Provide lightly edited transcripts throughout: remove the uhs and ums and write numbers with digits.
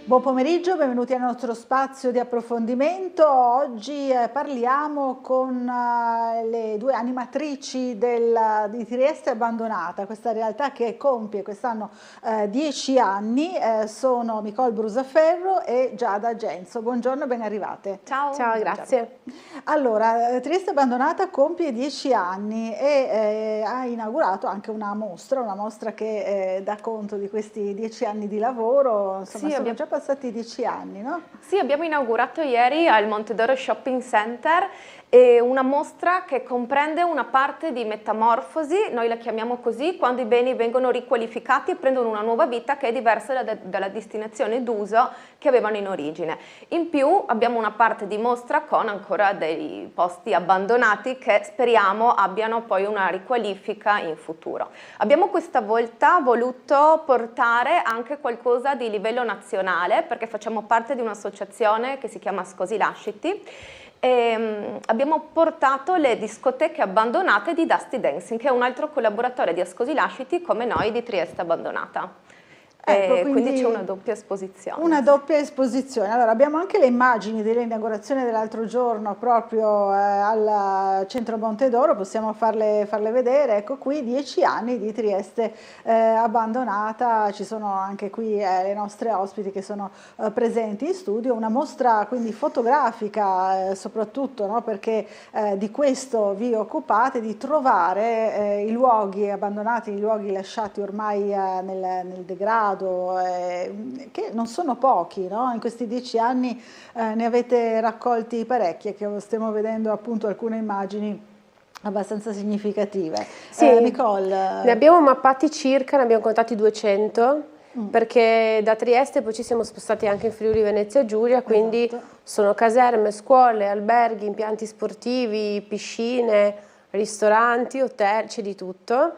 Buon pomeriggio, benvenuti al nostro spazio di approfondimento. Oggi parliamo con le due animatrici di Trieste Abbandonata, questa realtà che compie quest'anno 10 anni. Sono Nicole Brusaferro e Giada Genso. Buongiorno e ben arrivate. Ciao. Ciao, grazie. Allora, Trieste Abbandonata compie 10 anni e ha inaugurato anche una mostra che dà conto di questi 10 anni di lavoro. Insomma, Sì, sono già passati 10 anni, no? Sì, abbiamo inaugurato ieri al Montedoro Shopping Center una mostra che comprende una parte di metamorfosi, noi la chiamiamo così, quando i beni vengono riqualificati e prendono una nuova vita che è diversa dalla destinazione d'uso che avevano in origine. In più abbiamo una parte di mostra con ancora dei posti abbandonati che speriamo abbiano poi una riqualifica in futuro. Abbiamo questa volta voluto portare anche qualcosa di livello nazionale perché facciamo parte di un'associazione che si chiama Scosi Lasciti. Abbiamo portato le discoteche abbandonate di Dusty Dancing, che è un altro collaboratore di Ascosi Lasciti come noi di Trieste Abbandonata. Ecco, quindi c'è una doppia esposizione. Una doppia esposizione. Allora, abbiamo anche le immagini dell'inaugurazione dell'altro giorno proprio al centro Montedoro, possiamo farle vedere. Ecco qui 10 anni di Trieste Abbandonata, ci sono anche qui le nostre ospiti che sono presenti in studio, una mostra quindi fotografica soprattutto, no? Perché di questo vi occupate, di trovare i luoghi abbandonati, i luoghi lasciati ormai nel degrado, che non sono pochi, no? In questi 10 anni ne avete raccolti parecchi, che stiamo vedendo appunto alcune immagini abbastanza significative. Sì, Nicole, ne abbiamo mappati circa, ne abbiamo contati 200, perché da Trieste poi ci siamo spostati anche in Friuli Venezia Giulia, quindi esatto. sono caserme, scuole, alberghi, impianti sportivi, piscine, ristoranti, hotel, c'è di tutto.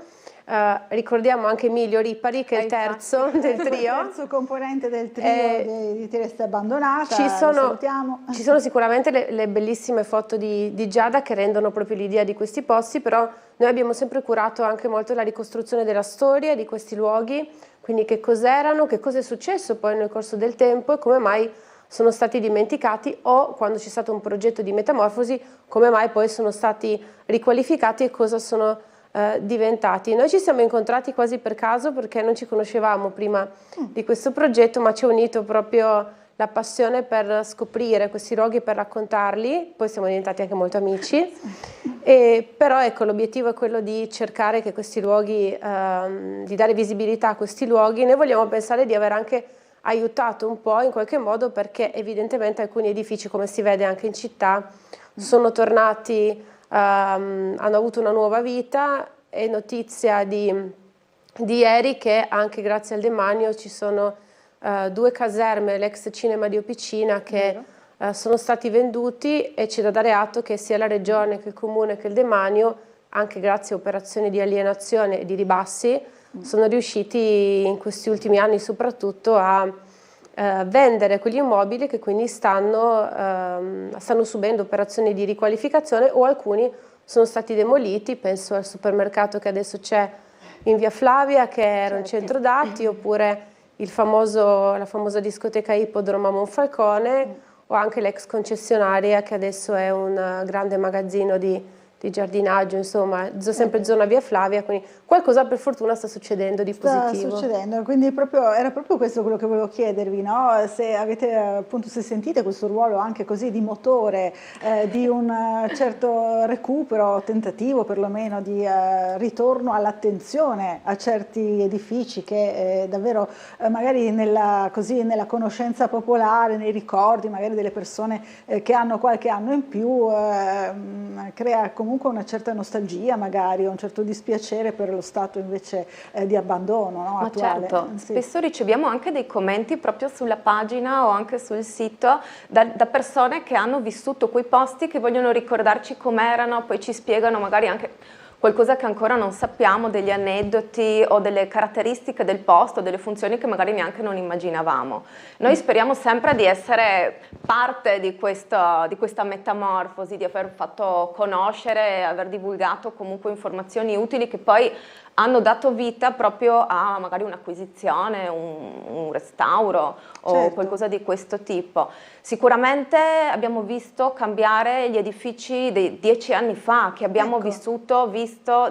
Ricordiamo anche Emilio Ripari che è il terzo del trio. Il terzo componente del trio di Trieste Abbandonata. Ci salutiamo. ci sono sicuramente le bellissime foto di Giada che rendono proprio l'idea di questi posti, però noi abbiamo sempre curato anche molto la ricostruzione della storia di questi luoghi, quindi che cos'erano, che cosa è successo poi nel corso del tempo e come mai sono stati dimenticati, o quando c'è stato un progetto di metamorfosi come mai poi sono stati riqualificati e cosa sono diventati. Noi ci siamo incontrati quasi per caso perché non ci conoscevamo prima di questo progetto, ma ci ha unito proprio la passione per scoprire questi luoghi e per raccontarli, poi siamo diventati anche molto amici, però ecco, l'obiettivo è quello di cercare che questi luoghi, di dare visibilità a questi luoghi. Noi vogliamo pensare di aver anche aiutato un po' in qualche modo, perché evidentemente alcuni edifici, come si vede anche in città, sono tornati, hanno avuto una nuova vita. È notizia di ieri che anche grazie al demanio ci sono 2 caserme, l'ex cinema di Opicina, che sono stati venduti, e c'è da dare atto che sia la regione che il comune che il demanio, anche grazie a operazioni di alienazione e di ribassi, sono riusciti in questi ultimi anni soprattutto a vendere quegli immobili che quindi stanno subendo operazioni di riqualificazione, o alcuni sono stati demoliti. Penso al supermercato che adesso c'è in via Flavia, che era un centro dati, oppure la famosa discoteca Ippodromo a Monfalcone, o anche l'ex concessionaria che adesso è un grande magazzino di giardinaggio, insomma, sempre zona via Flavia, quindi qualcosa per fortuna sta succedendo di positivo. Sta succedendo, quindi era proprio questo quello che volevo chiedervi, no? Se avete appunto, se sentite questo ruolo anche così di motore, di un certo recupero, tentativo perlomeno di ritorno all'attenzione a certi edifici che davvero magari nella conoscenza popolare, nei ricordi magari delle persone che hanno qualche anno in più, crea comunque una certa nostalgia, magari un certo dispiacere per lo stato invece di abbandono, no, attuale. Certo, Sì. spesso riceviamo anche dei commenti proprio sulla pagina o anche sul sito da persone che hanno vissuto quei posti, che vogliono ricordarci com'erano, poi ci spiegano magari anche qualcosa che ancora non sappiamo, degli aneddoti o delle caratteristiche del posto, delle funzioni che magari neanche non immaginavamo. Noi speriamo sempre di essere parte di questa metamorfosi, di aver fatto conoscere, aver divulgato comunque informazioni utili che poi hanno dato vita proprio a magari un'acquisizione, un restauro o Certo. qualcosa di questo tipo. Sicuramente abbiamo visto cambiare gli edifici dei 10 anni fa, che abbiamo visto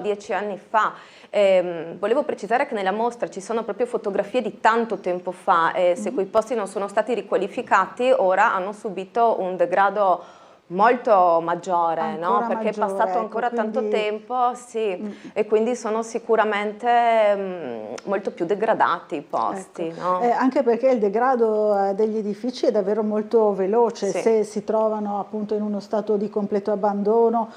10 anni fa. Volevo precisare che nella mostra ci sono proprio fotografie di tanto tempo fa e se quei posti non sono stati riqualificati ora hanno subito un degrado molto maggiore, no? Ancora Perché maggiore, è passato ecco, ancora tanto quindi- tempo, sì, e quindi sono sicuramente molto più degradati i posti, Ecco. no? Anche perché il degrado degli edifici è davvero molto veloce, Sì. se si trovano appunto in uno stato di completo abbandono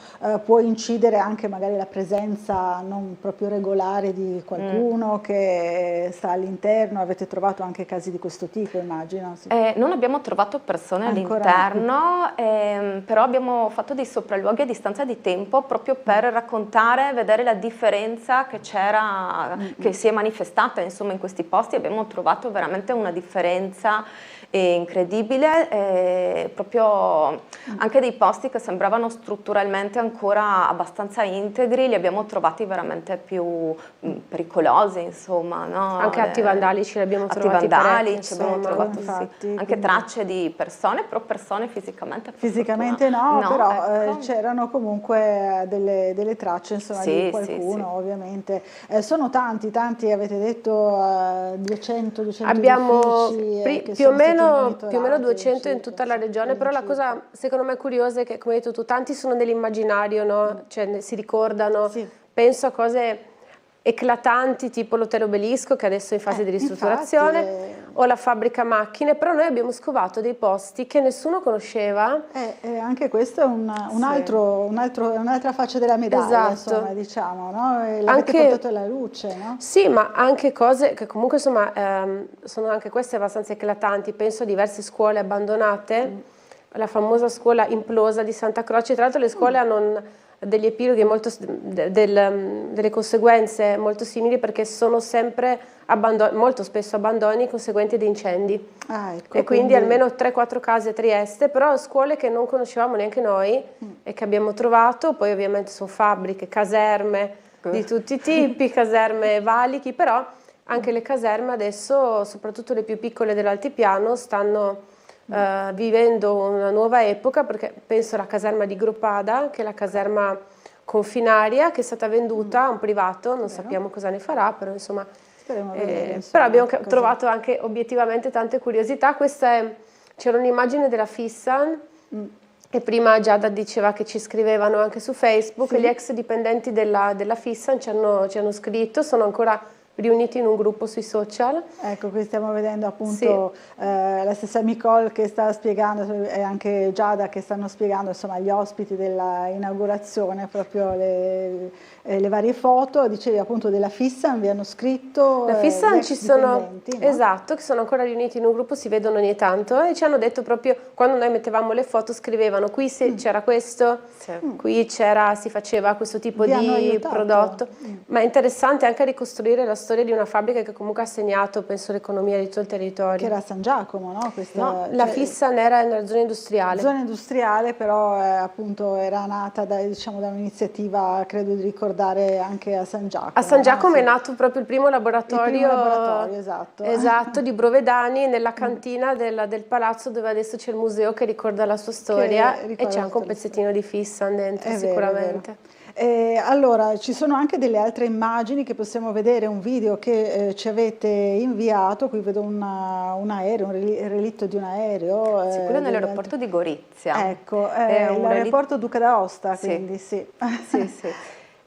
può incidere anche magari la presenza non proprio regolare di qualcuno che sta all'interno. Avete trovato anche casi di questo tipo, immagino? Sì. Non abbiamo trovato persone Ancora all'interno, però abbiamo fatto dei sopralluoghi a distanza di tempo proprio per raccontare, vedere la differenza che c'era, che si è manifestata insomma in questi posti. Abbiamo trovato veramente una differenza incredibile, proprio anche dei posti che sembravano strutturalmente ancora abbastanza integri, li abbiamo trovati veramente più pericolosi, insomma, no? Anche atti vandalici li abbiamo Atti trovati vandalici, parecchi, abbiamo insomma. trovato sì, Infatti, anche quindi- tracce di persone, però persone fisicamente per Fisicamente fortuna no, però ecco. c'erano comunque delle tracce insomma, Sì, di sì, qualcuno, sì. ovviamente. Sono tanti, avete detto 200 Abbiamo edifici che più o sono stati meno monitorati, 200 in circa, tutta la sì, regione, però la all'incirca. cosa secondo me curiosa è che, come hai detto tu, tanti sono nell'immaginario, no? Cioè, si ricordano, Sì. penso a cose eclatanti tipo l'Hotel Obelisco che adesso è in fase di ristrutturazione infatti, o la fabbrica macchine, però noi abbiamo scovato dei posti che nessuno conosceva. anche questo è un'altra faccia della medaglia, Esatto. insomma, diciamo, no? E l'avete Anche- portato alla luce, no? Sì, ma anche cose che comunque insomma sono anche queste abbastanza eclatanti. Penso a diverse scuole abbandonate, la famosa scuola implosa di Santa Croce. Tra l'altro le scuole hanno degli epiloghi delle conseguenze molto simili perché sono sempre molto spesso abbandoni conseguenti ad incendi. Ecco, E quindi almeno 3-4 case a Trieste, però scuole che non conoscevamo neanche noi e che abbiamo trovato, poi ovviamente sono fabbriche, caserme di tutti i tipi, caserme valichi, però anche le caserme adesso, soprattutto le più piccole dell'altipiano, stanno vivendo una nuova epoca, perché penso alla caserma di Groppada, che è la caserma confinaria, che è stata venduta a un privato, non sappiamo cosa ne farà, però insomma... Speriamo di vedere, insomma, però abbiamo cosa- trovato anche obiettivamente tante curiosità. C'era un'immagine della Fissan e prima Giada diceva che ci scrivevano anche su Facebook, Sì. gli ex dipendenti della Fissan ci hanno scritto, sono ancora riuniti in un gruppo sui social. Ecco, qui stiamo vedendo appunto la stessa Nicole che sta spiegando e anche Giada che stanno spiegando insomma agli ospiti della inaugurazione proprio le varie foto. Dicevi appunto della Fissan, vi hanno scritto La Fissan gli ci ex sono, dipendenti, no? esatto, che sono ancora riuniti in un gruppo, si vedono ogni tanto e ci hanno detto proprio, quando noi mettevamo le foto scrivevano qui c'era questo, Sì. qui si faceva questo tipo Vi hanno di aiutato. prodotto, ma è interessante anche ricostruire la storia di una fabbrica che comunque ha segnato, penso, l'economia di tutto il territorio. Che era a San Giacomo, no? Questa, No, la Fissan era nella zona industriale. Zona industriale, però appunto era nata diciamo, da un'iniziativa, credo di ricordare, anche a San Giacomo. A San Giacomo no? è nato proprio il primo laboratorio, esatto. esatto, di Brovedani nella cantina del palazzo dove adesso c'è il museo che ricorda la sua storia e ricorda c'è la anche un sua pezzettino di Fissan dentro, È vero, sicuramente. è vero. Allora, ci sono anche delle altre immagini che possiamo vedere, un video che ci avete inviato, qui vedo un aereo, un relitto di un aereo. Sì, quello nell'aeroporto di Gorizia. Ecco, È un l'aeroporto Duca d'Aosta, Sì. quindi sì. Sì, sì.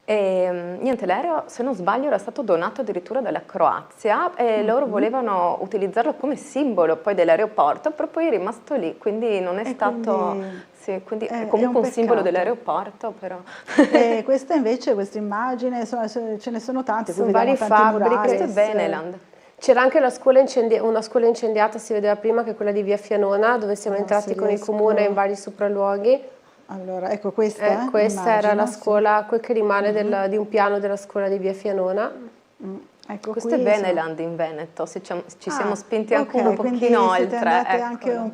E, niente, l'aereo, se non sbaglio, era stato donato addirittura dalla Croazia e loro volevano utilizzarlo come simbolo poi dell'aeroporto, però poi è rimasto lì, quindi non è stato... quindi- sì, quindi è è comunque un un simbolo peccato. dell'aeroporto, però... E questa invece, questa immagine, insomma, ce ne sono tante, qui Sono vediamo varie tanti fabbriche. murales. Questo è Veneland. C'era anche una scuola incendiata, si vedeva prima, che è quella di Via Fianona, dove siamo Non entrati si con il riescono- comune in vari sopralluoghi. Allora, ecco questa, Questa era la immagino, sì. scuola, quel che rimane di un piano della scuola di Via Fianona. Ecco, Questo è qui Veneland in Veneto, ci siamo spinti anche ok, un quindi pochino siete oltre. andati anche Ecco, un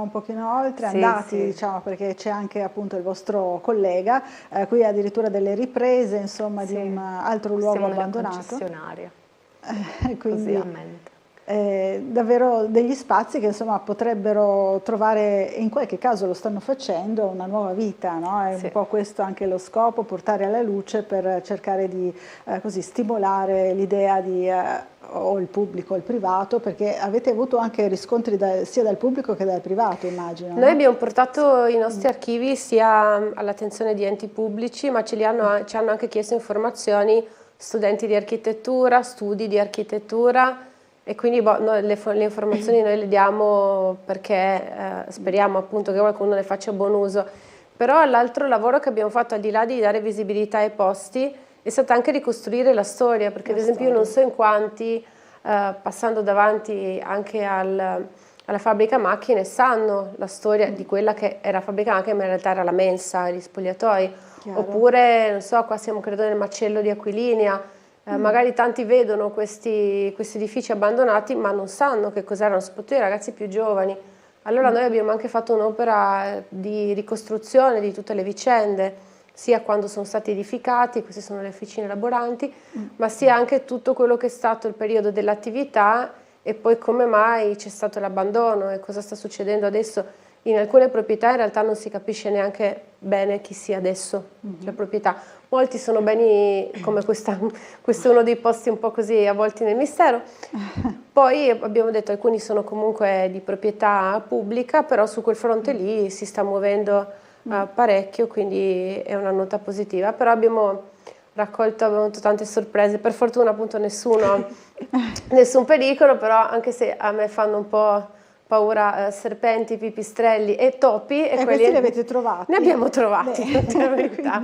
pochino oltre, sì, andati, sì. diciamo, perché c'è anche appunto il vostro collega, qui addirittura delle riprese, insomma, di Sì, un altro luogo siamo nella abbandonato. concessionaria, così Quindi a mente. davvero degli spazi che insomma potrebbero trovare, in qualche caso lo stanno facendo, una nuova vita, no? È Sì. un po' questo anche lo scopo, portare alla luce per cercare di così stimolare l'idea di o il pubblico o il privato, perché avete avuto anche riscontri sia dal pubblico che dal privato, immagino. Noi No? abbiamo portato i nostri archivi sia all'attenzione di enti pubblici, ma ci hanno anche chiesto informazioni studenti di architettura, studi di architettura, e quindi noi le informazioni noi le diamo perché speriamo appunto che qualcuno ne faccia buon uso. Però l'altro lavoro che abbiamo fatto, al di là di dare visibilità ai posti, è stato anche ricostruire la storia, perché ad esempio io non so in quanti, passando davanti anche alla fabbrica macchine, sanno la storia di quella che era fabbrica macchine, ma in realtà era la mensa, gli spogliatoi. Chiaro. Oppure, non so, qua siamo credo nel macello di Aquilinea, magari tanti vedono questi edifici abbandonati ma non sanno che cos'erano, soprattutto i ragazzi più giovani. Allora noi abbiamo anche fatto un'opera di ricostruzione di tutte le vicende, sia quando sono stati edificati, queste sono le officine laboranti, ma sia anche tutto quello che è stato il periodo dell'attività e poi come mai c'è stato l'abbandono e cosa sta succedendo adesso. In alcune proprietà in realtà non si capisce neanche bene chi sia adesso la proprietà. Molti sono beni come questo è uno dei posti un po' così avvolti nel mistero. Poi abbiamo detto alcuni sono comunque di proprietà pubblica, però su quel fronte lì si sta muovendo parecchio, quindi è una nota positiva. Però abbiamo avuto tante sorprese, per fortuna appunto nessun pericolo, però anche se a me fanno un po' paura serpenti, pipistrelli e topi, e quelli questi li avete trovati? Ne abbiamo trovati, la verità.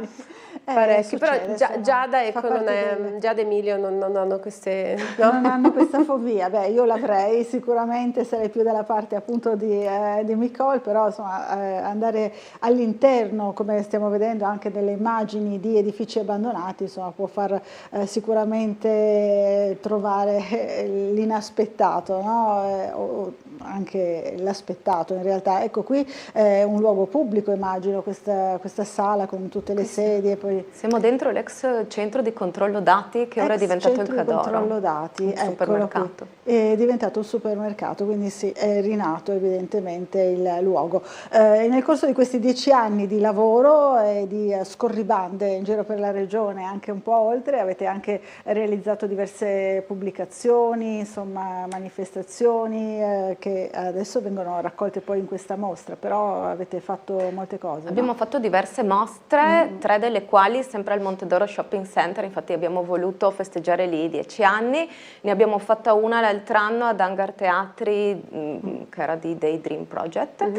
Parecchi, però succede, Giada, fa ecco, parte Giada e Emilio non hanno queste... No? Non hanno questa fobia. Beh, io l'avrei, sicuramente sarei più dalla parte appunto di Nicole, però insomma andare all'interno, come stiamo vedendo anche delle immagini di edifici abbandonati, insomma può far sicuramente trovare l'inaspettato, no? O anche l'aspettato in realtà. Ecco, qui è un luogo pubblico, immagino, questa sala con tutte le sedie. Poi siamo dentro l'ex centro di controllo dati che ora è diventato il Cadoro, controllo dati, un supermercato. È diventato un supermercato, quindi sì, è rinato evidentemente il luogo. Nel corso di questi 10 anni di lavoro e di scorribande in giro per la regione, anche un po' oltre, avete anche realizzato diverse pubblicazioni, insomma manifestazioni che adesso vengono raccolte poi in questa mostra, però avete fatto molte cose. Abbiamo fatto diverse mostre, 3 delle quali sempre al Montedoro Shopping Center, infatti abbiamo voluto festeggiare lì i 10 anni, ne abbiamo fatta una l'altro anno ad Hangar Teatri, che era di Daydream Project,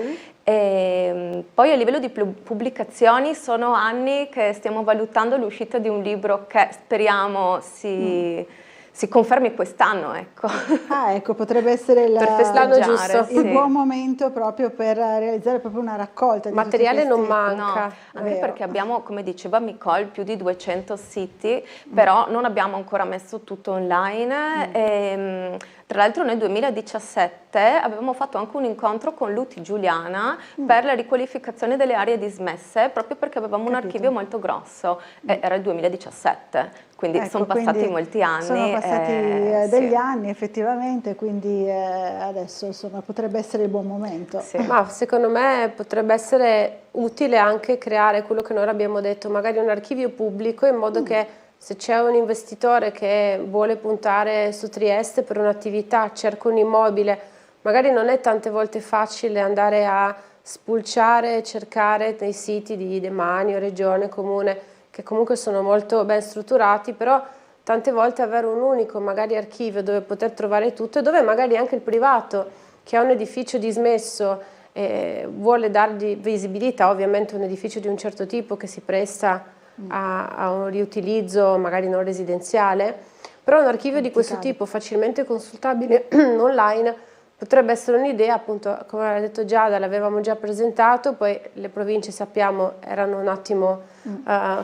e poi a livello di pubblicazioni sono anni che stiamo valutando l'uscita di un libro che speriamo si confermi quest'anno, ecco. Ah, ecco, potrebbe essere l'anno giusto. il buon momento proprio per realizzare proprio una raccolta di materiale tutti questi... non manca. No, anche perché abbiamo, come diceva Nicole, più di 200 siti, però non abbiamo ancora messo tutto online. E, tra l'altro nel 2017 avevamo fatto anche un incontro con l'UTI Giuliana per la riqualificazione delle aree dismesse, proprio perché avevamo un archivio molto grosso, era il 2017, quindi Ecco, sono passati molti anni. Sono passati degli sì. anni effettivamente, quindi adesso insomma potrebbe essere il buon momento. Sì. Ma secondo me potrebbe essere utile anche creare quello che noi abbiamo detto, magari un archivio pubblico, in modo che se c'è un investitore che vuole puntare su Trieste per un'attività, cerca un immobile, magari non è tante volte facile andare a spulciare, cercare nei siti di demanio, regione, comune, che comunque sono molto ben strutturati, però tante volte avere un unico magari archivio dove poter trovare tutto, e dove magari anche il privato che ha un edificio dismesso vuole dargli visibilità, ovviamente un edificio di un certo tipo che si presta a un riutilizzo magari non residenziale, però un archivio di questo tipo facilmente consultabile online potrebbe essere un'idea, appunto, come ha detto Giada, l'avevamo già presentato, poi le province sappiamo erano un attimo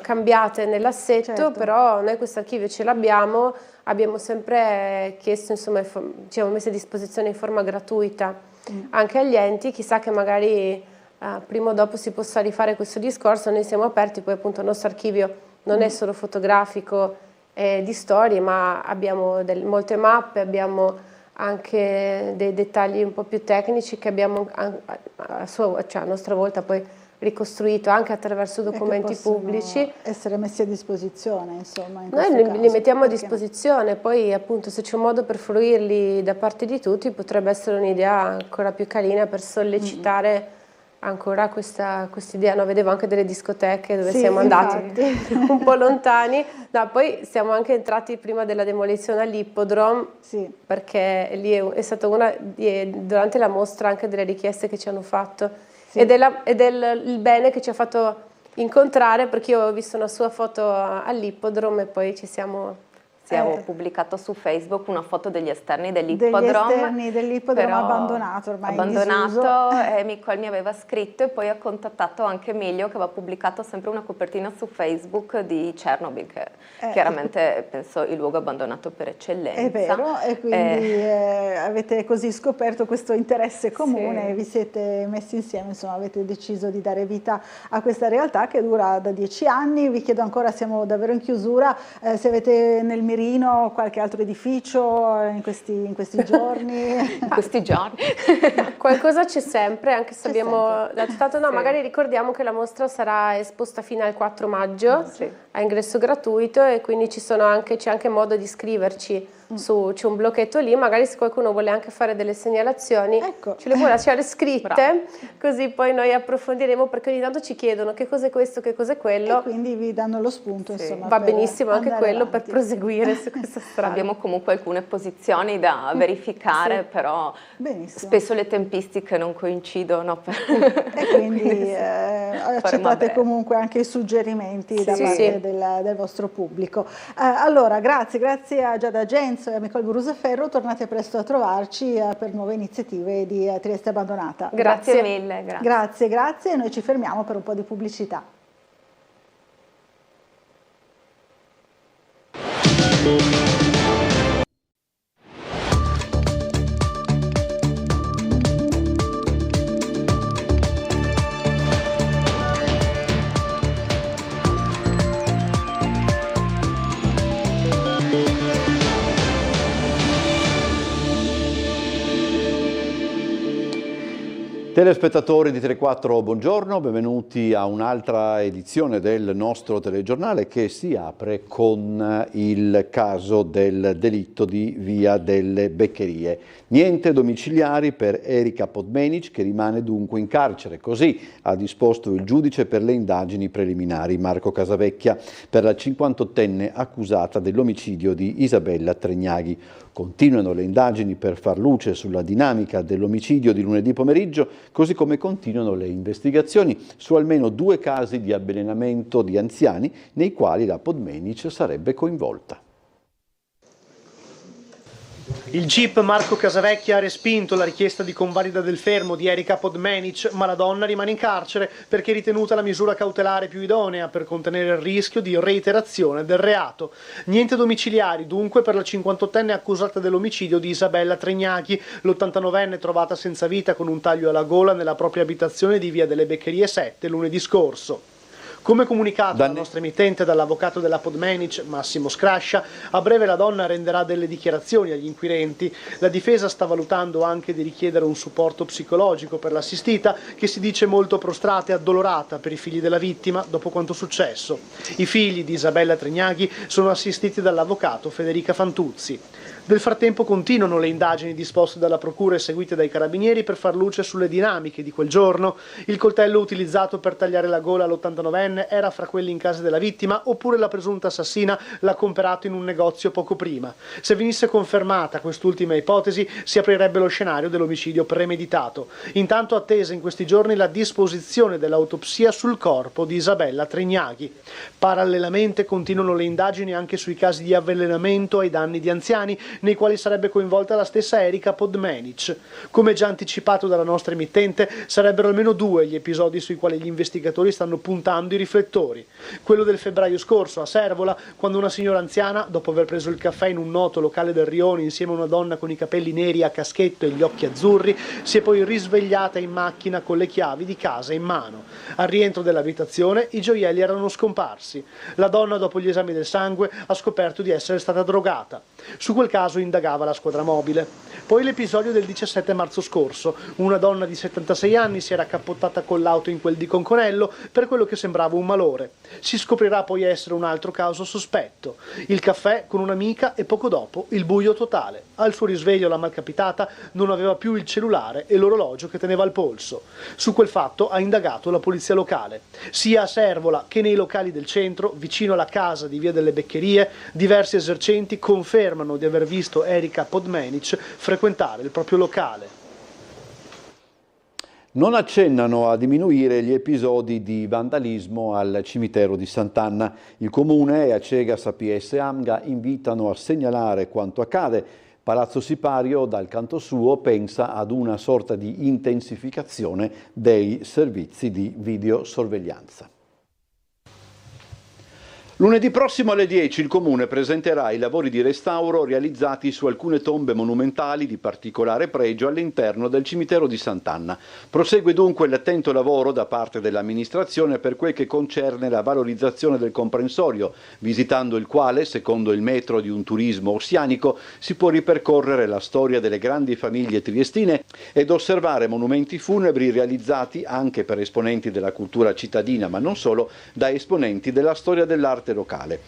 cambiate nell'assetto, però noi questo archivio ce l'abbiamo, abbiamo sempre chiesto, insomma, ci siamo messi a disposizione in forma gratuita anche agli enti, chissà che magari prima o dopo si possa rifare questo discorso. Noi siamo aperti, poi appunto il nostro archivio non è solo fotografico e di storie, ma abbiamo molte mappe, abbiamo anche dei dettagli un po' più tecnici che abbiamo a nostra volta poi ricostruito anche attraverso documenti pubblici. Essere messi a disposizione, insomma. Noi li mettiamo a disposizione, poi appunto se c'è un modo per fruirli da parte di tutti potrebbe essere un'idea ancora più carina per sollecitare ancora questa idea. No, vedevo anche delle discoteche dove siamo andati un po' lontani. No, poi siamo anche entrati prima della demolizione all'Ippodrome, perché lì è stata durante la mostra anche delle richieste che ci hanno fatto ed è il bene che ci ha fatto incontrare, perché io ho visto una sua foto all'Ippodrome e poi ci siamo... Ho pubblicato su Facebook una foto degli esterni dell'Ippodrome. Degli esterni dell'Ippodrome abbandonato ormai. Abbandonato, e Nicole mi aveva scritto e poi ha contattato anche Emilio, che aveva pubblicato sempre una copertina su Facebook di Chernobyl, che chiaramente penso il luogo abbandonato per eccellenza. È vero, e quindi avete così scoperto questo interesse comune e vi siete messi insieme, insomma avete deciso di dare vita a questa realtà che dura da 10 anni. Vi chiedo ancora, siamo davvero in chiusura, se avete nel mirino qualche altro edificio in questi giorni? In questi giorni qualcosa c'è sempre, anche se abbiamo dato tanto. Magari ricordiamo che la mostra sarà esposta fino al 4 maggio a ingresso gratuito, e quindi c'è anche modo di iscriverci. C'è un blocchetto lì, magari se qualcuno vuole anche fare delle segnalazioni ce le può lasciare scritte, così poi noi approfondiremo, perché ogni tanto ci chiedono che cos'è questo, che cos'è quello, e quindi vi danno lo spunto. Insomma, va benissimo anche quello avanti. Per proseguire su questa strada. Abbiamo comunque alcune posizioni da verificare, però spesso le tempistiche non coincidono e quindi accettate comunque anche i suggerimenti da parte del vostro pubblico. Allora grazie a Giada Genzo e a Nicole Brusaferro, tornate presto a trovarci per nuove iniziative di Trieste Abbandonata. Grazie mille. Grazie, noi ci fermiamo per un po' di pubblicità. Telespettatori di Tele4, buongiorno, benvenuti a un'altra edizione del nostro telegiornale che si apre con il caso del delitto di Via delle Beccherie. Niente domiciliari per Erika Podmenic, che rimane dunque in carcere. Così ha disposto il giudice per le indagini preliminari Marco Casavecchia per la 58enne accusata dell'omicidio di Isabella Tregnaghi. Continuano le indagini per far luce sulla dinamica dell'omicidio di lunedì pomeriggio, così come continuano le investigazioni su almeno 2 casi di avvelenamento di anziani nei quali la Podmenic sarebbe coinvolta. Il GIP Marco Casavecchia ha respinto la richiesta di convalida del fermo di Erika Podmenic, ma la donna rimane in carcere perché è ritenuta la misura cautelare più idonea per contenere il rischio di reiterazione del reato. Niente domiciliari dunque per la 58enne accusata dell'omicidio di Isabella Tregnaghi, l'89enne trovata senza vita con un taglio alla gola nella propria abitazione di Via delle Beccherie 7 lunedì scorso. Come comunicato alla nostra emittente dall'avvocato della Podmenic, Massimo Scrascia, a breve la donna renderà delle dichiarazioni agli inquirenti. La difesa sta valutando anche di richiedere un supporto psicologico per l'assistita, che si dice molto prostrata e addolorata per i figli della vittima dopo quanto successo. I figli di Isabella Tregnaghi sono assistiti dall'avvocato Federica Fantuzzi. Nel frattempo continuano le indagini disposte dalla procura e seguite dai carabinieri per far luce sulle dinamiche di quel giorno. Il coltello utilizzato per tagliare la gola all'89enne era fra quelli in casa della vittima, oppure la presunta assassina l'ha comperato in un negozio poco prima. Se venisse confermata quest'ultima ipotesi, si aprirebbe lo scenario dell'omicidio premeditato. Intanto attesa in questi giorni la disposizione dell'autopsia sul corpo di Isabella Tregnaghi. Parallelamente continuano le indagini anche sui casi di avvelenamento ai danni di anziani, nei quali sarebbe coinvolta la stessa Erika Podmanic. Come già anticipato dalla nostra emittente, sarebbero almeno 2 gli episodi sui quali gli investigatori stanno puntando i riflettori. Quello del febbraio scorso a Servola, quando una signora anziana, dopo aver preso il caffè in un noto locale del rione insieme a una donna con i capelli neri a caschetto e gli occhi azzurri, si è poi risvegliata in macchina con le chiavi di casa in mano. Al rientro dell'abitazione i gioielli erano scomparsi. La donna, dopo gli esami del sangue, ha scoperto di essere stata drogata. Su quel caso indagava la squadra mobile. Poi l'episodio del 17 marzo scorso. Una donna di 76 anni si era cappottata con l'auto in quel di Conconello per quello che sembrava un malore. Si scoprirà poi essere un altro caso sospetto. Il caffè con un'amica e poco dopo il buio totale. Al suo risveglio la malcapitata non aveva più il cellulare e l'orologio che teneva al polso. Su quel fatto ha indagato la polizia locale. Sia a Servola che nei locali del centro, vicino alla casa di Via delle Beccherie, diversi esercenti confermano di aver visto Erika Podmanic frequentare il proprio locale. Non accennano a diminuire gli episodi di vandalismo al cimitero di Sant'Anna. Il Comune e Acegas APS AMGA invitano a segnalare quanto accade. Palazzo Sipario, dal canto suo, pensa ad una sorta di intensificazione dei servizi di videosorveglianza. Lunedì prossimo alle 10 il Comune presenterà i lavori di restauro realizzati su alcune tombe monumentali di particolare pregio all'interno del cimitero di Sant'Anna. Prosegue dunque l'attento lavoro da parte dell'amministrazione per quel che concerne la valorizzazione del comprensorio, visitando il quale, secondo il metro di un turismo ossianico, si può ripercorrere la storia delle grandi famiglie triestine ed osservare monumenti funebri realizzati anche per esponenti della cultura cittadina, ma non solo, da esponenti della storia dell'arte locale.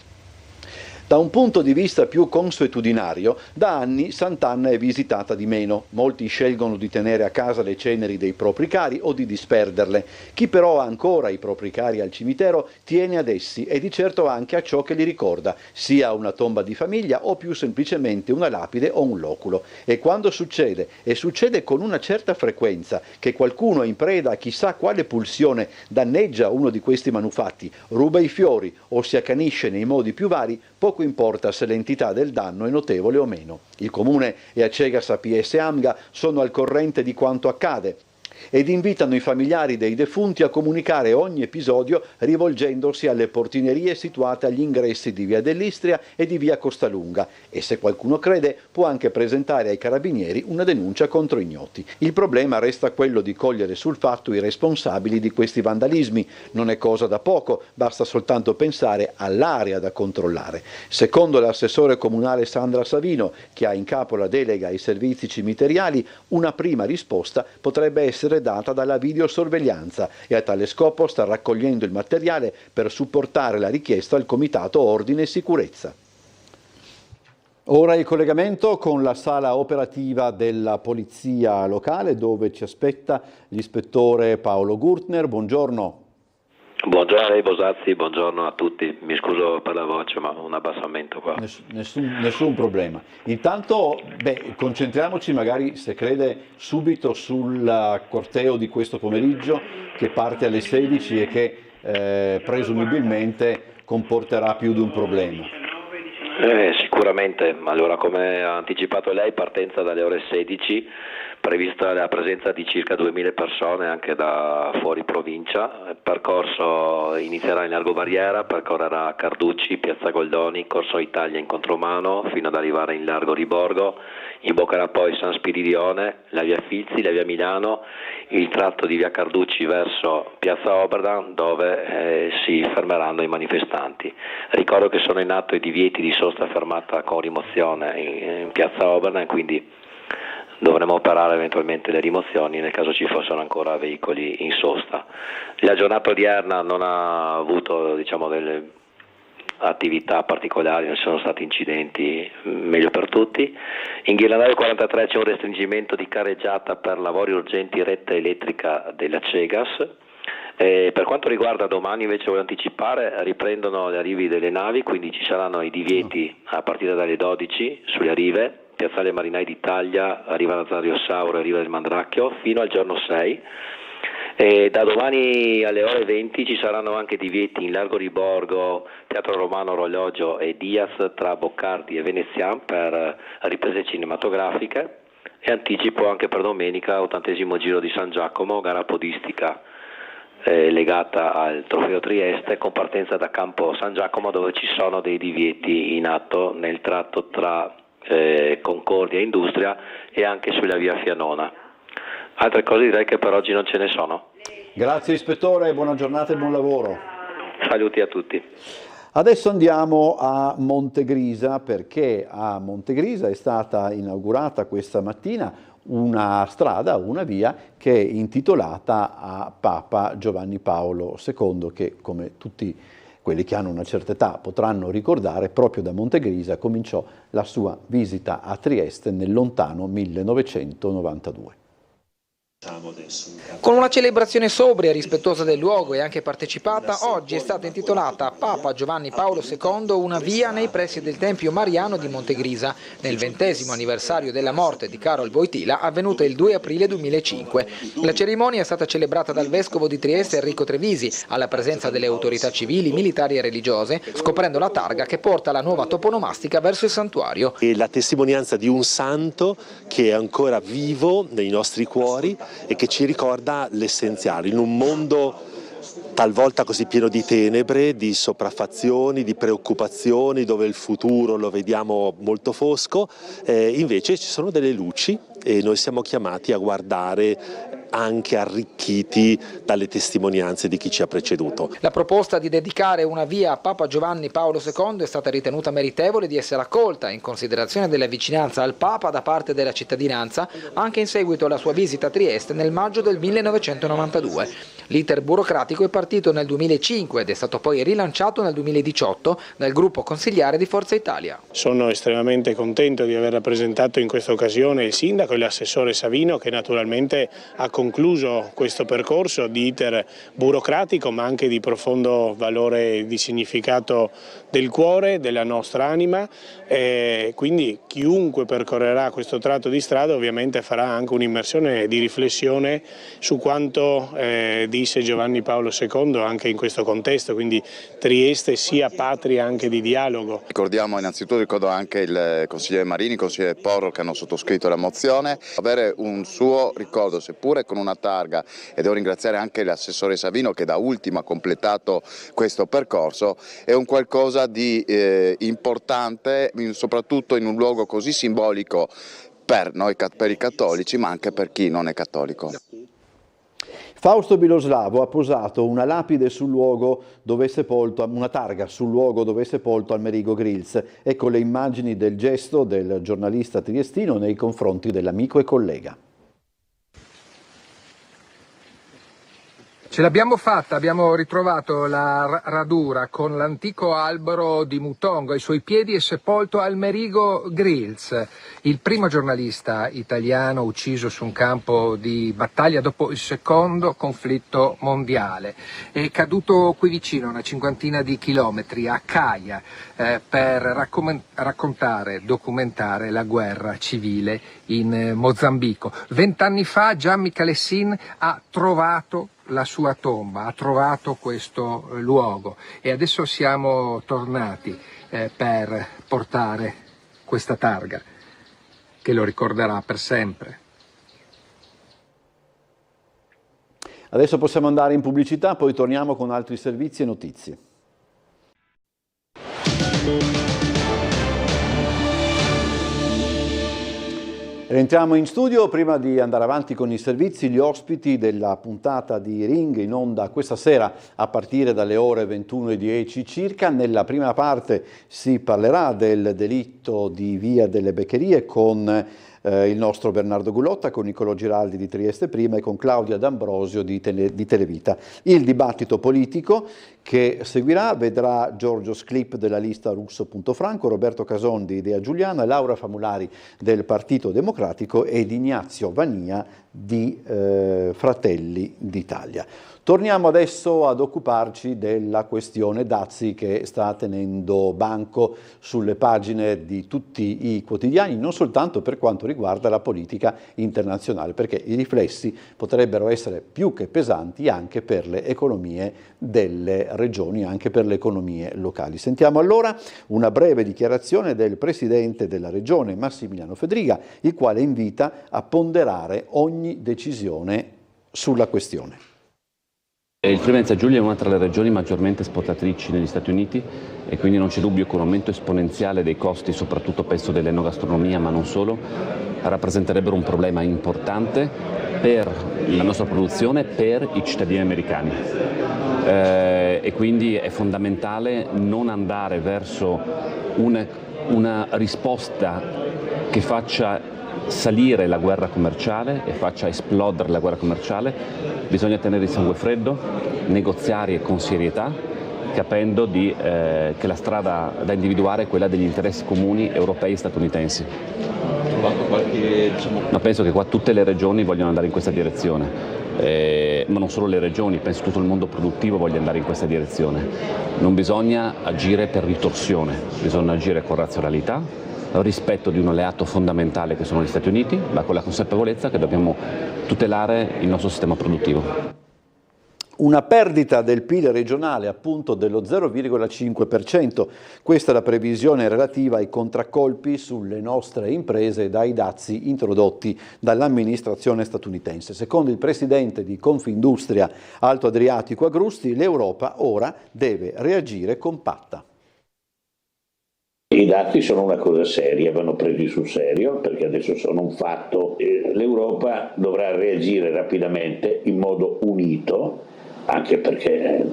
Da un punto di vista più consuetudinario, da anni Sant'Anna è visitata di meno. Molti scelgono di tenere a casa le ceneri dei propri cari o di disperderle. Chi però ha ancora i propri cari al cimitero tiene ad essi e di certo anche a ciò che li ricorda, sia una tomba di famiglia o più semplicemente una lapide o un loculo. E quando succede, e succede con una certa frequenza, che qualcuno in preda a chissà quale pulsione danneggia uno di questi manufatti, ruba i fiori o si accanisce nei modi più vari, poco importa se l'entità del danno è notevole o meno. Il Comune e Acegas APS AMGA sono al corrente di quanto accade ed invitano i familiari dei defunti a comunicare ogni episodio rivolgendosi alle portinerie situate agli ingressi di Via dell'Istria e di Via Costalunga e, se qualcuno crede, può anche presentare ai carabinieri una denuncia contro ignoti. Il problema resta quello di cogliere sul fatto i responsabili di questi vandalismi. Non è cosa da poco, basta soltanto pensare all'area da controllare. Secondo l'assessore comunale Sandra Savino, che ha in capo la delega ai servizi cimiteriali, una prima risposta potrebbe essere data dalla videosorveglianza e a tale scopo sta raccogliendo il materiale per supportare la richiesta al Comitato Ordine e Sicurezza. Ora il collegamento con la sala operativa della Polizia Locale dove ci aspetta l'ispettore Paolo Gurtner. Buongiorno. Buongiorno a lei Bosazzi, buongiorno a tutti, mi scuso per la voce ma un abbassamento qua. Nessun problema. Intanto concentriamoci magari, se crede, subito sul corteo di questo pomeriggio che parte alle 16 e che presumibilmente comporterà più di un problema. Sicuramente, allora come ha anticipato lei, partenza dalle ore 16, prevista la presenza di circa 2000 persone anche da fuori provincia. Il percorso inizierà in Largo Barriera, percorrerà Carducci, Piazza Goldoni, Corso Italia in contromano fino ad arrivare in Largo Riborgo, imboccherà poi San Spiridione, la via Filzi, la via Milano, il tratto di via Carducci verso Piazza Oberdan dove si fermeranno i manifestanti. Ricordo che sono in atto i divieti di sosta fermata con rimozione in Piazza Oberdan, quindi dovremo operare eventualmente le rimozioni nel caso ci fossero ancora veicoli in sosta. La giornata odierna non ha avuto delle attività particolari, non ci sono stati incidenti, meglio per tutti. In Ghirlandaio 43 c'è un restringimento di carreggiata per lavori urgenti rete elettrica della Cegas. Per quanto riguarda domani invece voglio anticipare, riprendono gli arrivi delle navi, quindi ci saranno i divieti a partire dalle 12 sulle rive, Piazzale Marinai d'Italia, Riva Nazario Sauro e Riva del Mandracchio fino al giorno 6. E da domani alle ore 20 ci saranno anche divieti in Largo di Borgo, Teatro Romano Orologio e Diaz tra Boccardi e Venezian per riprese cinematografiche, e anticipo anche per domenica 80° Giro di San Giacomo, gara podistica legata al Trofeo Trieste, con partenza da Campo San Giacomo, dove ci sono dei divieti in atto nel tratto tra Concordia e Industria e anche sulla via Fianona. Altre cose direi che per oggi non ce ne sono. Grazie ispettore, buona giornata e buon lavoro. Saluti a tutti. Adesso andiamo a Montegrisa, perché a Montegrisa è stata inaugurata questa mattina una strada, una via che è intitolata a Papa Giovanni Paolo II, che come tutti quelli che hanno una certa età potranno ricordare, proprio da Montegrisa cominciò la sua visita a Trieste nel lontano 1992. Con una celebrazione sobria e rispettosa del luogo e anche partecipata, oggi è stata intitolata a Papa Giovanni Paolo II una via nei pressi del Tempio Mariano di Montegrisa, nel 20° anniversario della morte di Karol Wojtyła, avvenuta il 2 aprile 2005. La cerimonia è stata celebrata dal vescovo di Trieste Enrico Trevisi, alla presenza delle autorità civili, militari e religiose, scoprendo la targa che porta la nuova toponomastica verso il santuario. È la testimonianza di un santo che è ancora vivo nei nostri cuori e che ci ricorda l'essenziale in un mondo talvolta così pieno di tenebre, di sopraffazioni, di preoccupazioni, dove il futuro lo vediamo molto fosco, invece ci sono delle luci e noi siamo chiamati a guardare anche arricchiti dalle testimonianze di chi ci ha preceduto. La proposta di dedicare una via a Papa Giovanni Paolo II è stata ritenuta meritevole di essere accolta in considerazione della vicinanza al Papa da parte della cittadinanza, anche in seguito alla sua visita a Trieste nel maggio del 1992. L'iter burocratico è partito nel 2005 ed è stato poi rilanciato nel 2018 dal gruppo consigliare di Forza Italia. Sono estremamente contento di aver rappresentato in questa occasione il sindaco e l'assessore Savino, che naturalmente ha concluso questo percorso di iter burocratico ma anche di profondo valore di significato del cuore, della nostra anima, quindi chiunque percorrerà questo tratto di strada ovviamente farà anche un'immersione di riflessione su quanto disse Giovanni Paolo II anche in questo contesto, quindi Trieste sia patria anche di dialogo. Ricordo anche il consigliere Marini, il consigliere Porro, che hanno sottoscritto la mozione. Avere un suo ricordo, seppure con una targa, e devo ringraziare anche l'assessore Savino che da ultimo ha completato questo percorso, è un qualcosa di importante, soprattutto in un luogo così simbolico per noi, per i cattolici, ma anche per chi non è cattolico. Fausto Biloslavo ha posato una lapide sul luogo dove è sepolto, una targa sul luogo dove è sepolto Amerigo Grills. Ecco le immagini del gesto del giornalista triestino nei confronti dell'amico e collega. Ce l'abbiamo fatta, abbiamo ritrovato la radura con l'antico albero di Mutongo, ai suoi piedi è sepolto Amerigo Grills, il primo giornalista italiano ucciso su un campo di battaglia dopo il secondo conflitto mondiale. È caduto qui vicino, una cinquantina di chilometri, a Caia, per raccontare, documentare la guerra civile in Mozambico. 20 anni fa Gian Michalessin ha trovato la sua tomba, ha trovato questo luogo e adesso siamo tornati per portare questa targa che lo ricorderà per sempre. Adesso possiamo andare in pubblicità, poi torniamo con altri servizi e notizie. Rientriamo in studio. Prima di andare avanti con i servizi, gli ospiti della puntata di Ring in onda questa sera a partire dalle ore 21:10 circa. Nella prima parte si parlerà del delitto di Via delle Beccherie con il nostro Bernardo Gulotta, con Niccolò Giraldi di Trieste Prima e con Claudia D'Ambrosio di Televita. Il dibattito politico che seguirà vedrà Giorgio Sclip della lista Russo.Franco, Roberto Cason di Idea Giuliana, Laura Famulari del Partito Democratico ed Ignazio Vannia di Fratelli d'Italia. Torniamo adesso ad occuparci della questione dazi che sta tenendo banco sulle pagine di tutti i quotidiani, non soltanto per quanto riguarda la politica internazionale, perché i riflessi potrebbero essere più che pesanti anche per le economie delle regioni, anche per le economie locali. Sentiamo allora una breve dichiarazione del presidente della regione Massimiliano Fedriga, il quale invita a ponderare ogni decisione sulla questione. Il Friuli Venezia Giulia è una tra le regioni maggiormente esportatrici negli Stati Uniti e quindi non c'è dubbio che un aumento esponenziale dei costi, soprattutto penso dell'enogastronomia ma non solo, rappresenterebbero un problema importante per la nostra produzione, per i cittadini americani. E quindi è fondamentale non andare verso una risposta che faccia salire la guerra commerciale e faccia esplodere la guerra commerciale. Bisogna tenere il sangue freddo, negoziare con serietà, capendo che la strada da individuare è quella degli interessi comuni europei e statunitensi. Ma penso che qua tutte le regioni vogliono andare in questa direzione, ma non solo le regioni, penso tutto il mondo produttivo voglia andare in questa direzione. Non bisogna agire per ritorsione, bisogna agire con razionalità, rispetto di un alleato fondamentale che sono gli Stati Uniti, ma con la consapevolezza che dobbiamo tutelare il nostro sistema produttivo. Una perdita del PIL regionale appunto dello 0,5%, questa è la previsione relativa ai contraccolpi sulle nostre imprese dai dazi introdotti dall'amministrazione statunitense. Secondo il presidente di Confindustria Alto Adriatico Agrusti, l'Europa ora deve reagire compatta. I dati sono una cosa seria, vanno presi sul serio perché adesso sono un fatto. L'Europa dovrà reagire rapidamente in modo unito, anche perché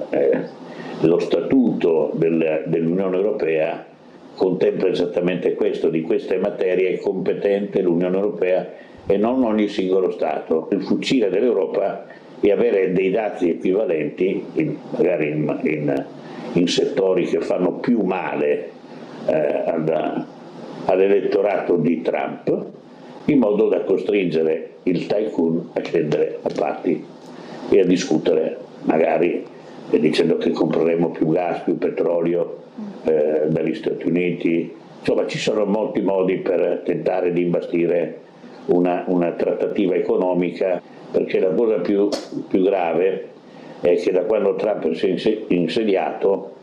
lo statuto dell'Unione Europea contempla esattamente questo, di queste materie è competente l'Unione Europea e non ogni singolo Stato. Il fucile dell'Europa è avere dei dazi equivalenti, magari in settori che fanno più male all'elettorato di Trump, in modo da costringere il tycoon a scendere a patti e a discutere, magari dicendo che compreremo più gas, più petrolio dagli Stati Uniti. Insomma, ci sono molti modi per tentare di imbastire una trattativa economica, perché la cosa più grave è che da quando Trump si è insediato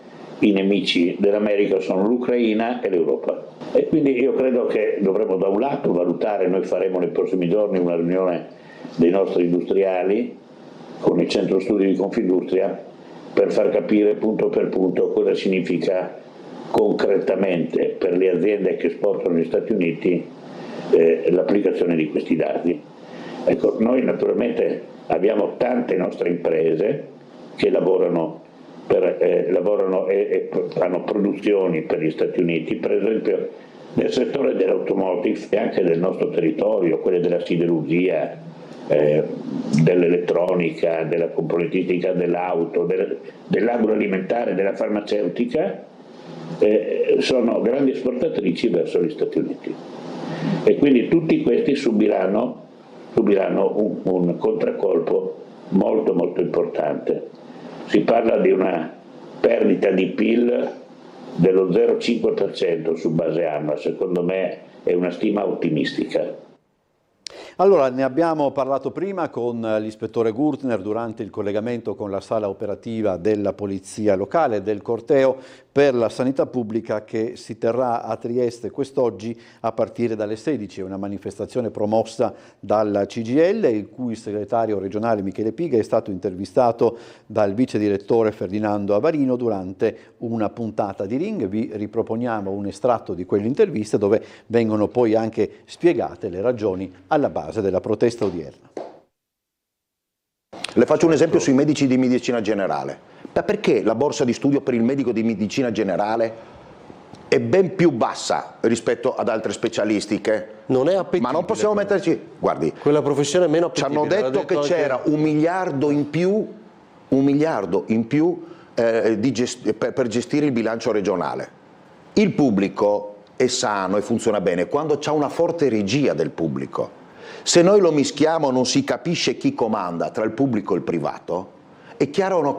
i nemici dell'America sono l'Ucraina e l'Europa. E quindi io credo che dovremmo da un lato valutare, noi faremo nei prossimi giorni una riunione dei nostri industriali con il centro studi di Confindustria per far capire punto per punto cosa significa concretamente per le aziende che esportano negli Stati Uniti l'applicazione di questi dati. Ecco, noi naturalmente abbiamo tante nostre imprese che lavorano e fanno produzioni per gli Stati Uniti, per esempio nel settore dell'automotive e anche del nostro territorio, quelle della siderurgia, dell'elettronica, della componentistica dell'auto, dell'agroalimentare, della farmaceutica, sono grandi esportatrici verso gli Stati Uniti. E quindi tutti questi subiranno un contraccolpo molto molto importante. Si parla di una perdita di PIL dello 0,5% su base annua, secondo me è una stima ottimistica. Allora, ne abbiamo parlato prima con l'ispettore Gurtner durante il collegamento con la sala operativa della Polizia Locale del corteo per la sanità pubblica che si terrà a Trieste quest'oggi a partire dalle 16. È una manifestazione promossa dalla CGIL, il cui segretario regionale Michele Piga è stato intervistato dal vice direttore Ferdinando Avarino durante una puntata di Ring. Vi riproponiamo un estratto di quell'intervista dove vengono poi anche spiegate le ragioni alla base della protesta odierna. Le faccio un esempio sui medici di medicina generale. Ma perché la borsa di studio per il medico di medicina generale è ben più bassa rispetto ad altre specialistiche? Non è appetibile. Ma non possiamo metterci... Guardi, quella professione è meno appetibile. Ci hanno detto che c'era un miliardo in più per gestire il bilancio regionale. Il pubblico è sano e funziona bene quando c'è una forte regia del pubblico. Se noi lo mischiamo non si capisce chi comanda tra il pubblico e il privato, è chiaro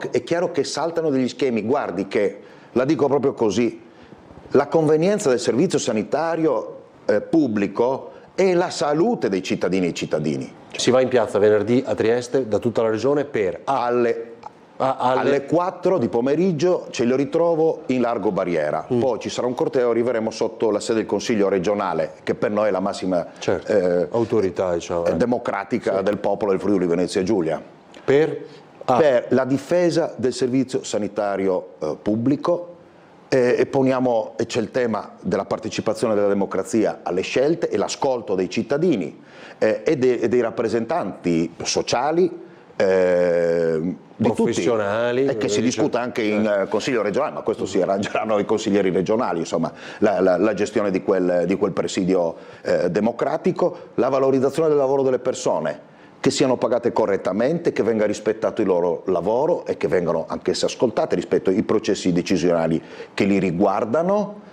che saltano degli schemi. Guardi che, la dico proprio così, la convenienza del servizio sanitario pubblico è la salute dei cittadini e cittadini. Si va in piazza venerdì a Trieste da tutta la regione per alle 4 di pomeriggio ce lo ritrovo in Largo Barriera, poi ci sarà un corteo, arriveremo sotto la sede del Consiglio regionale, che per noi è la massima autorità, diciamo, democratica del popolo del Friuli Venezia Giulia, per la difesa del servizio sanitario pubblico, e c'è il tema della partecipazione della democrazia alle scelte e l'ascolto dei cittadini e dei rappresentanti sociali, professionali, tutti, che si discuta anche in Consiglio regionale, ma questo si arrangeranno i consiglieri regionali, insomma, la gestione di quel presidio democratico, la valorizzazione del lavoro delle persone, che siano pagate correttamente, che venga rispettato il loro lavoro e che vengano anch'esse ascoltate rispetto ai processi decisionali che li riguardano,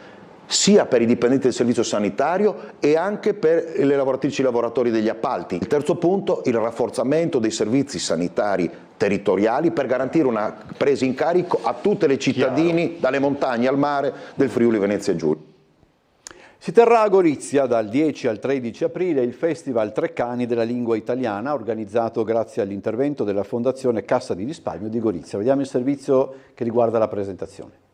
sia per i dipendenti del servizio sanitario e anche per le lavoratrici e i lavoratori degli appalti. Il terzo punto, il rafforzamento dei servizi sanitari territoriali per garantire una presa in carico a tutte le cittadini, dalle montagne al mare, del Friuli Venezia Giulia. Si terrà a Gorizia dal 10 al 13 aprile il Festival Treccani della lingua italiana, organizzato grazie all'intervento della Fondazione Cassa di Risparmio di Gorizia. Vediamo il servizio che riguarda la presentazione.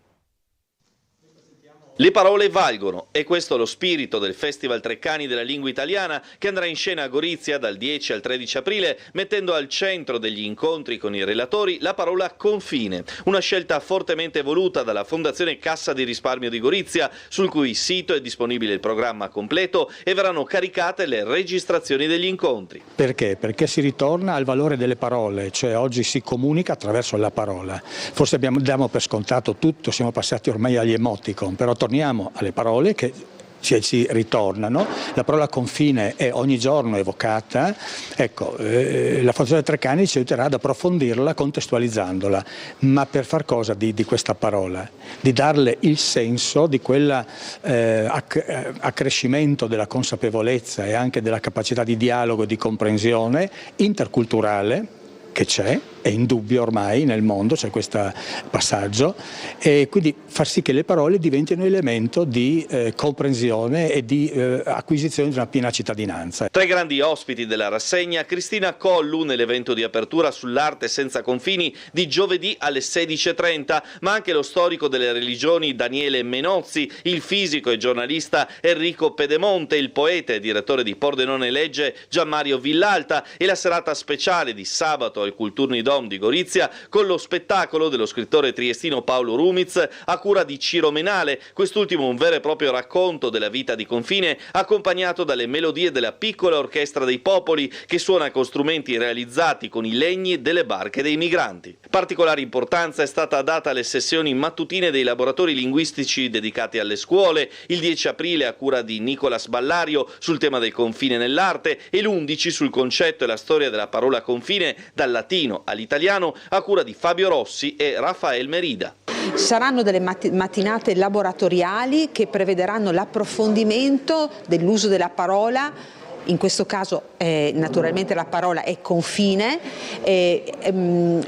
Le parole valgono, e questo è lo spirito del Festival Treccani della lingua italiana, che andrà in scena a Gorizia dal 10 al 13 aprile, mettendo al centro degli incontri con i relatori la parola confine, una scelta fortemente voluta dalla Fondazione Cassa di Risparmio di Gorizia, sul cui sito è disponibile il programma completo e verranno caricate le registrazioni degli incontri. Perché? Perché si ritorna al valore delle parole, cioè oggi si comunica attraverso la parola. Forse diamo per scontato tutto, siamo passati ormai agli emoticon, però torniamo alle parole che ci ritornano. La parola confine è ogni giorno evocata. Ecco, la Fondazione Treccani ci aiuterà ad approfondirla contestualizzandola, ma per far cosa di questa parola? Di darle il senso di quell'accrescimento della consapevolezza e anche della capacità di dialogo e di comprensione interculturale che c'è, è indubbio ormai nel mondo, c'è questo passaggio, e quindi far sì che le parole diventino elemento di comprensione e di acquisizione di una piena cittadinanza. Tra i grandi ospiti della rassegna, Cristina Collu nell'evento di apertura sull'arte senza confini di giovedì alle 16:30, ma anche lo storico delle religioni Daniele Menozzi, il fisico e giornalista Enrico Pedemonte, il poeta e direttore di Pordenone Legge Gianmario Villalta e la serata speciale di sabato al Kulturnidom di Gorizia con lo spettacolo dello scrittore triestino Paolo Rumiz a cura di Ciro Menale, quest'ultimo un vero e proprio racconto della vita di confine accompagnato dalle melodie della piccola orchestra dei popoli che suona con strumenti realizzati con i legni delle barche dei migranti. Particolare importanza è stata data alle sessioni mattutine dei laboratori linguistici dedicati alle scuole, il 10 aprile a cura di Nicolas Ballario sul tema del confine nell'arte e l'11 sul concetto e la storia della parola confine dal latino all'italiano a cura di Fabio Rossi e Rafael Merida. Saranno delle mattinate laboratoriali che prevederanno l'approfondimento dell'uso della parola. In questo caso naturalmente la parola è confine,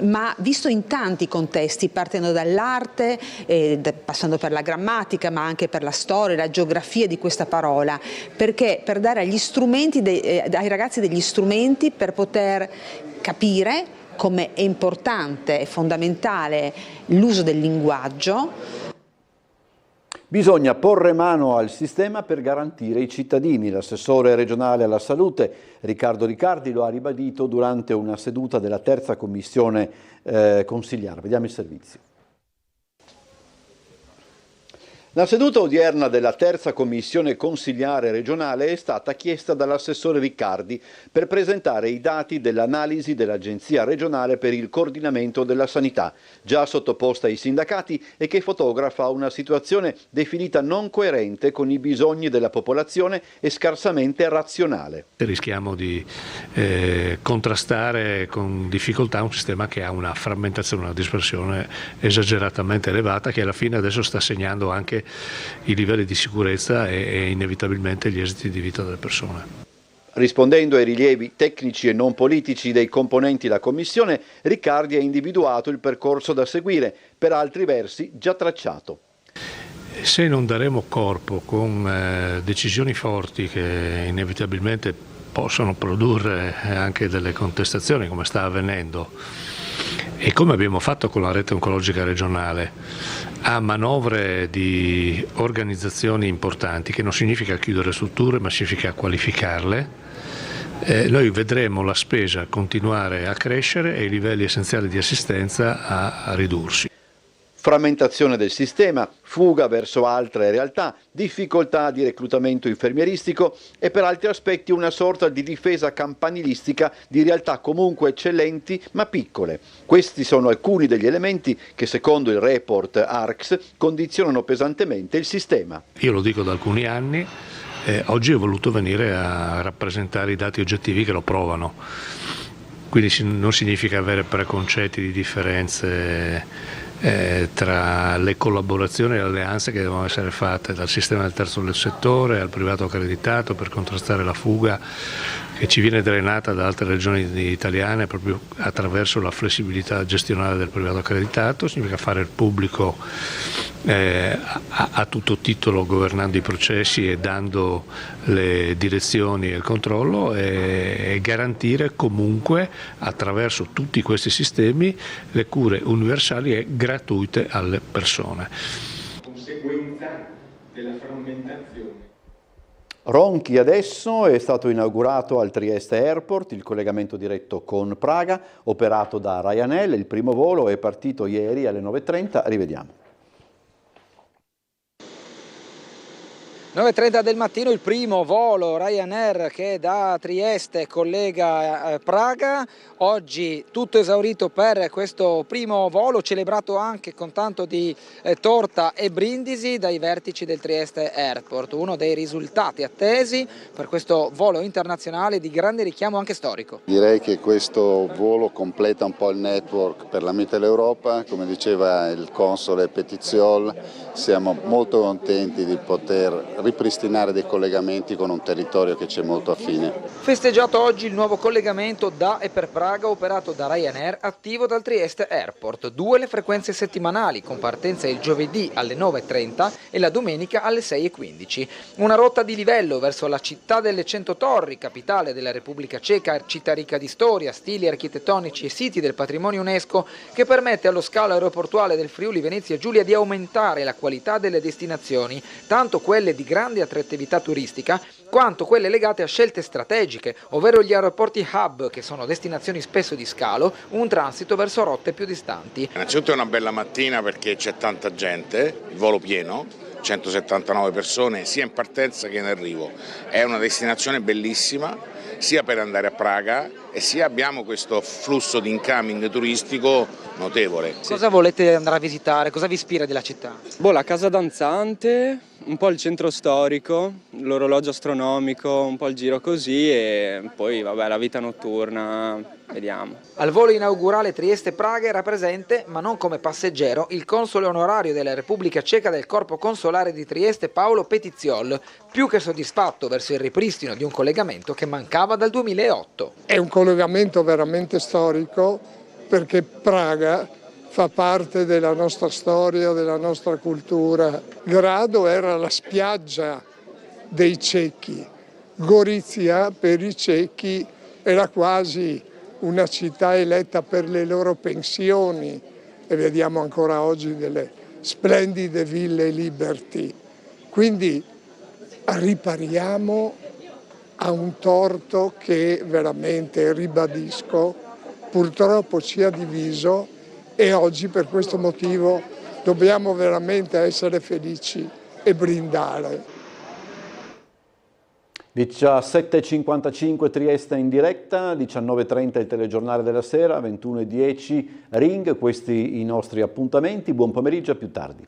ma visto in tanti contesti, partendo dall'arte, passando per la grammatica, ma anche per la storia, la geografia di questa parola, perché per dare agli strumenti, ai ragazzi degli strumenti per poter capire come è importante e fondamentale l'uso del linguaggio. Bisogna porre mano al sistema per garantire i cittadini. L'assessore regionale alla salute Riccardo Riccardi lo ha ribadito durante una seduta della terza commissione consigliare. Vediamo il servizio. La seduta odierna della terza commissione consigliare regionale è stata chiesta dall'assessore Riccardi per presentare i dati dell'analisi dell'Agenzia regionale per il coordinamento della sanità, già sottoposta ai sindacati e che fotografa una situazione definita non coerente con i bisogni della popolazione e scarsamente razionale. Rischiamo di contrastare con difficoltà un sistema che ha una frammentazione, una dispersione esageratamente elevata che alla fine adesso sta segnando anche i livelli di sicurezza e inevitabilmente gli esiti di vita delle persone. Rispondendo ai rilievi tecnici e non politici dei componenti della Commissione, Riccardi ha individuato il percorso da seguire, per altri versi già tracciato. Se non daremo corpo con decisioni forti che inevitabilmente possono produrre anche delle contestazioni, come sta avvenendo, e come abbiamo fatto con la rete oncologica regionale, a manovre di organizzazioni importanti, che non significa chiudere strutture ma significa qualificarle, noi vedremo la spesa continuare a crescere e i livelli essenziali di assistenza a ridursi. Frammentazione del sistema, fuga verso altre realtà, difficoltà di reclutamento infermieristico e per altri aspetti una sorta di difesa campanilistica di realtà comunque eccellenti ma piccole. Questi sono alcuni degli elementi che secondo il report ARCS condizionano pesantemente il sistema. Io lo dico da alcuni anni, oggi ho voluto venire a rappresentare i dati oggettivi che lo provano. Quindi non significa avere preconcetti di differenze tra le collaborazioni e le alleanze che devono essere fatte dal sistema del terzo settore al privato accreditato per contrastare la fuga che ci viene drenata da altre regioni italiane proprio attraverso la flessibilità gestionale del privato accreditato. Significa fare il pubblico a tutto titolo, governando i processi e dando le direzioni e il controllo, e garantire comunque attraverso tutti questi sistemi le cure universali e gratuite alle persone. Conseguenza della frammentazione. Ronchi adesso è stato inaugurato al Trieste Airport il collegamento diretto con Praga, operato da Ryanair. Il primo volo è partito ieri alle 9:30, rivediamo. 9:30 del mattino il primo volo Ryanair che da Trieste collega Praga. Oggi tutto esaurito per questo primo volo, celebrato anche con tanto di torta e brindisi dai vertici del Trieste Airport. Uno dei risultati attesi per questo volo internazionale di grande richiamo anche storico. Direi che questo volo completa un po' il network per la Mitteleuropa, come diceva il console Petiziol, siamo molto contenti di poter ripristinare dei collegamenti con un territorio che ci è molto affine. Festeggiato oggi il nuovo collegamento da e per Praga operato da Ryanair, attivo dal Trieste Airport. 2 le frequenze settimanali, con partenza il giovedì alle 9:30 e la domenica alle 6:15. Una rotta di livello verso la città delle 100 torri, capitale della Repubblica Ceca, città ricca di storia, stili architettonici e siti del patrimonio UNESCO, che permette allo scalo aeroportuale del Friuli Venezia Giulia di aumentare la qualità delle destinazioni, tanto quelle di grande attrattività turistica quanto quelle legate a scelte strategiche, ovvero gli aeroporti hub, che sono destinazioni spesso di scalo, un transito verso rotte più distanti. Innanzitutto è una bella mattina perché c'è tanta gente, il volo pieno, 179 persone sia in partenza che in arrivo. È una destinazione bellissima sia per andare a Praga e sia abbiamo questo flusso di incoming turistico notevole. Cosa volete andare a visitare? Cosa vi ispira della città? La casa danzante, un po' il centro storico, l'orologio astronomico, un po' il giro così e poi la vita notturna, vediamo. Al volo inaugurale Trieste-Praga era presente, ma non come passeggero, il console onorario della Repubblica Ceca del Corpo Consolare di Trieste Paolo Petiziol, più che soddisfatto verso il ripristino di un collegamento che mancava dal 2008. È un collegamento veramente storico perché Praga fa parte della nostra storia, della nostra cultura. Grado era la spiaggia dei cechi, Gorizia per i cechi era quasi una città eletta per le loro pensioni e vediamo ancora oggi delle splendide ville Liberty. Quindi ripariamo a un torto che veramente, ribadisco, purtroppo ci ha diviso e oggi per questo motivo dobbiamo veramente essere felici e brindare. 17.55 Trieste in diretta, 19.30 il telegiornale della sera, 21.10 Ring, questi i nostri appuntamenti. Buon pomeriggio, a più tardi.